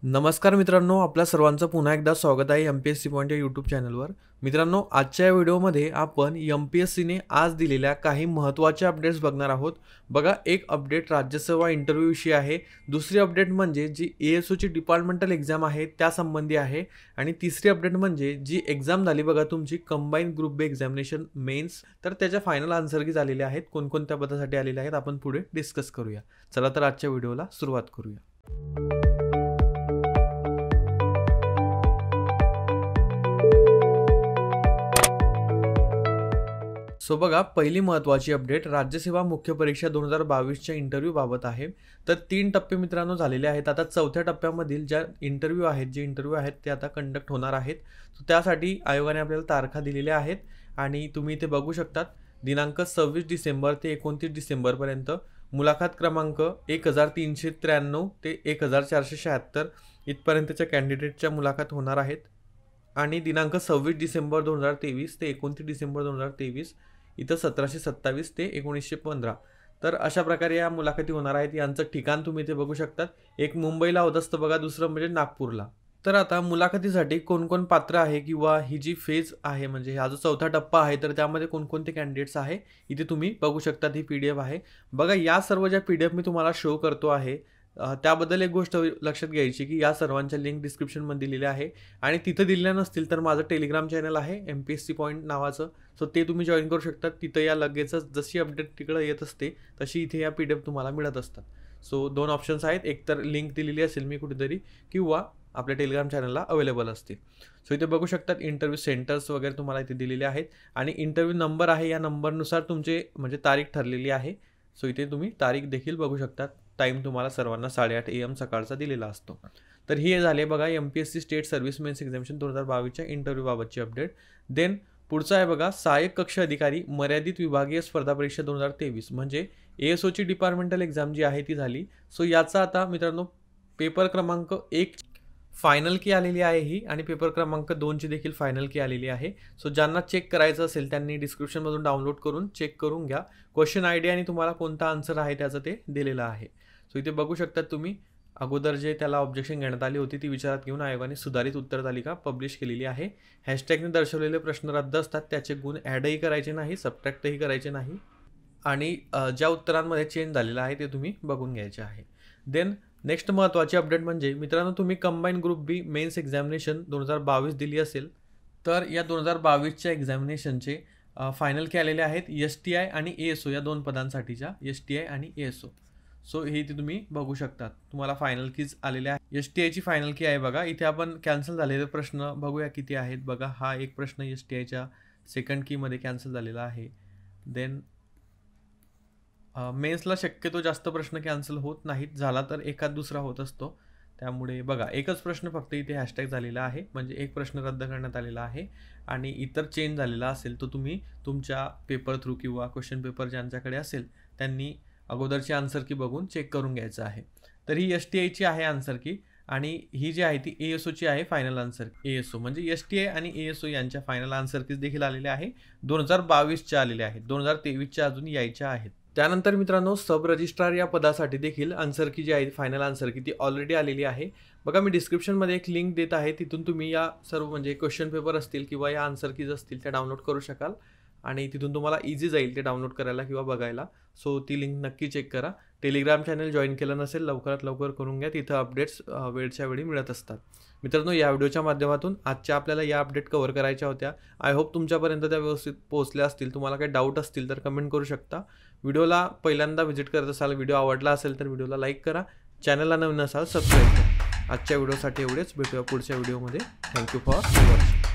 नमस्कार मित्रांनो, आपल्या सर्वांचं पुन्हा एकदा स्वागत आहे एम-पी-एस-सी पॉइंट या यूट्यूब चॅनलवर। मित्रांनो, आजच्या या व्हिडिओमध्ये आपण एम-पी-एस-सीने आज दिलेल्या काही महत्त्वाच्या अपडेट्स बघणार आहोत। बघा, एक अपडेट राज्यसेवा इंटरव्ह्यूविषयी आहे, दुसरी अपडेट म्हणजे जी ए-एस-ओची डिपार्टमेंटल एक्झाम आहे त्यासंबंधी आहे आणि तिसरी अपडेट म्हणजे जी एक्झाम झाली बघा तुमची कंबाईन ग्रुप बी एक्झामिनेशन मेन्स, तर त्याच्या फायनल आन्सर की झालेले आहेत, कोणकोणत्या पदासाठी आलेले आहेत आपण पुढे डिस्कस करूया। चला तर आजच्या व्हिडिओला सुरुवात करूया। सो बघा, पहिली महत्त्वाची अपडेट राज्यसेवा मुख्य परीक्षा 2022च्या इंटरव्ह्यू बाबत आहे। तर 3 टप्पे मित्रांनो झालेले आहेत। आता चौथ्या टप्प्यामधील जे इंटरव्ह्यू आहेत ते आता कंडक्ट होणार आहेत। तर त्यासाठी आयोगाने आपल्याला तारखा दिलेल्या आहेत आणि तुम्ही इथे बघू शकतात दिनांक 26 डिसेंबर ते 29 डिसेंबरपर्यंत मुलाखत क्रमांक 1393 ते 1476 इथपर्यंतच्या कॅन्डिडेटच्या मुलाखत होणार आहेत आणि दिनांक 26 डिसेंबर 2023 ते 29 डिसेंबर 2023 इथं 1727 ते 1915 तर अशा प्रकारे या मुलाखती होणार आहेत। यांचं ठिकाण तुम्ही इथे बघू शकतात, एक मुंबईला होत असतं बघा, दुसरं म्हणजे नागपूरला। तर आता मुलाखतीसाठी कोण पात्र आहे किंवा ही जी फेज आहे म्हणजे हा जो चौथा टप्पा आहे तर त्यामध्ये कोणकोणते कॅन्डिडेट्स आहे इथे तुम्ही बघू शकता। ही PDF आहे बघा, या सर्व ज्या PDF मी तुम्हाला शो करतो आहे त्याबद्दल एक गोष्ट लक्षात घ्यायची की या सर्वांच्या लिंक डिस्क्रिप्शनमध्ये दिलेल्या आहे आणि तिथे दिलेल्या नसतील तर माझं टेलिग्राम चॅनल आहे एम-पी-एस-सी पॉइंट नावाचं, सो ते तुम्ही जॉईन करू शकता। तिथं या लगेचच जशी अपडेट तिकडं येत असते तशी इथे या PDF तुम्हाला मिळत असतात। सो 2 ऑप्शन्स आहेत, एक तर लिंक दिलेली असेल मी कुठेतरी किंवा आपल्या टेलिग्राम चॅनलला अवेलेबल असते। सो इथे बघू शकतात इंटरव्ह्यू सेंटर्स वगैरे तुम्हाला इथे दिलेले आहेत आणि इंटरव्ह्यू नंबर आहे, या नंबरनुसार तुमचे म्हणजे तारीख ठरलेली आहे। सो इथे तुम्ही तारीख देखील बघू शकतात, टाईम तुम्हाला सर्वांना 8:30 AM सकाळचा दिलेला असतो। तर हे झाले बघा MPSC state service mains examination 2022च्या इंटरव्ह्यू बाबतची अपडेट। देन पुढचा आहे बघा सहाय्यक कक्ष अधिकारी मर्यादित विभागीय स्पर्धा परीक्षा 2023 म्हणजे ए-एस-ओची डिपार्टमेंटल एक्झाम जी आहे ती झाली। सो याचा आता मित्रांनो पेपर क्रमांक 1 फायनल की आलेली आहे ही आणि पेपर क्रमांक 2ची देखील फायनल की आलेली आहे। सो ज्यांना चेक करायचं असेल त्यांनी डिस्क्रिप्शनमधून डाउनलोड करून चेक करून घ्या, क्वेश्चन आयडी आणि तुम्हाला कोणता आन्सर आहे त्याचं ते दिलेलं आहे। सो इथे बघू शकता तुम्ही अगोदर जे त्याला ऑब्जेक्शन घेण्यात आली होती ती विचारात घेऊन आयोगाने सुधारित उत्तर तालिका पब्लिश केलेली आहे। हॅशटॅगने दर्शवलेले प्रश्न रद्द असतात, त्याचे गुण ॲडही करायचे नाही, सबट्रॅक्टही करायचे नाही आणि ज्या उत्तरांमध्ये चेंज झालेला आहे ते तुम्ही बघून घ्यायचे आहे। देन नेक्स्ट महत्त्वाची अपडेट म्हणजे मित्रांनो तुम्ही कंबाईन ग्रुप बी मेन्स एक्झामिनेशन 2022 दिली असेल तर या 2022च्या एक्झामिनेशनचे फायनल की आलेले आहेत STI आणि ASO या 2 पदांसाठीच्या STI आणि ASO। सो हे इथे तुम्ही बघू शकतात, तुम्हाला फायनल कीज आलेल्या आहे। STIची फायनल की आहे बघा, इथे आपण कॅन्सल झालेले प्रश्न बघूया किती आहेत। बघा, हा एक प्रश्न STIच्या सेकंड कीमध्ये कॅन्सल झालेला आहे। देन मेन्सला शक्यतो जास्त प्रश्न कॅन्सल होत नाहीत, झाला तर एखाद दुसरा होत असतो, त्यामुळे बघा एकच प्रश्न फक्त इथे हॅशटॅग झालेला आहे म्हणजे एक प्रश्न रद्द करण्यात आलेला आहे आणि इतर चेंज झालेला असेल तर तुम्ही तुमच्या पेपर थ्रू किंवा क्वेश्चन पेपर ज्यांच्याकडे असेल त्यांनी अगोदरची आन्सर की बघून चेक करून घ्यायचं आहे। तर ही STIची आहे आन्सर की आणि ही जी आहे ती ASOची आहे फायनल आन्सर। ASO म्हणजे STI आणि ASO यांच्या फायनल आन्सर कीज देखील आलेल्या आहे, 2022च्या आलेल्या आहेत, 2023च्या अजून यायच्या आहेत। त्यानंतर मित्रांनो सब रजिस्ट्रार या पदासाठी देखील आन्सर की जी आहे फायनल आन्सर की ती ऑलरेडी आलेली आहे बघा। मी डिस्क्रिप्शनमध्ये एक लिंक देत आहे, तिथून तुम्ही या सर्व म्हणजे क्वेश्चन पेपर असतील किंवा या आन्सर कीज असतील त्या डाउनलोड करू शकाल आणि तिथून तुम्हाला इझी जाईल ते डाउनलोड करायला किंवा बघायला। सो ती लिंक नक्की चेक करा। टेलिग्राम चॅनल जॉईन केलं नसेल लवकरात लवकर करून घ्या, तिथं अपडेट्स वेळच्या वेळी मिळत असतात। मित्रांनो, या व्हिडिओच्या माध्यमातून आजच्या आपल्याला या अपडेट कव्हर करायच्या होत्या। आय होप तुमच्यापर्यंत त्या व्यवस्थित पोहोचल्या असतील। तुम्हाला काही डाऊट असतील तर कमेंट करू शकता। व्हिडिओला पहिल्यांदा व्हिजिट करत असाल, व्हिडिओ आवडला असेल तर व्हिडिओला लाईक करा, चॅनलला नवीन असाल सबस्क्राईब करा। आजच्या व्हिडिओसाठी एवढेच, भेटूया पुढच्या व्हिडिओमध्ये। Thank you for watching.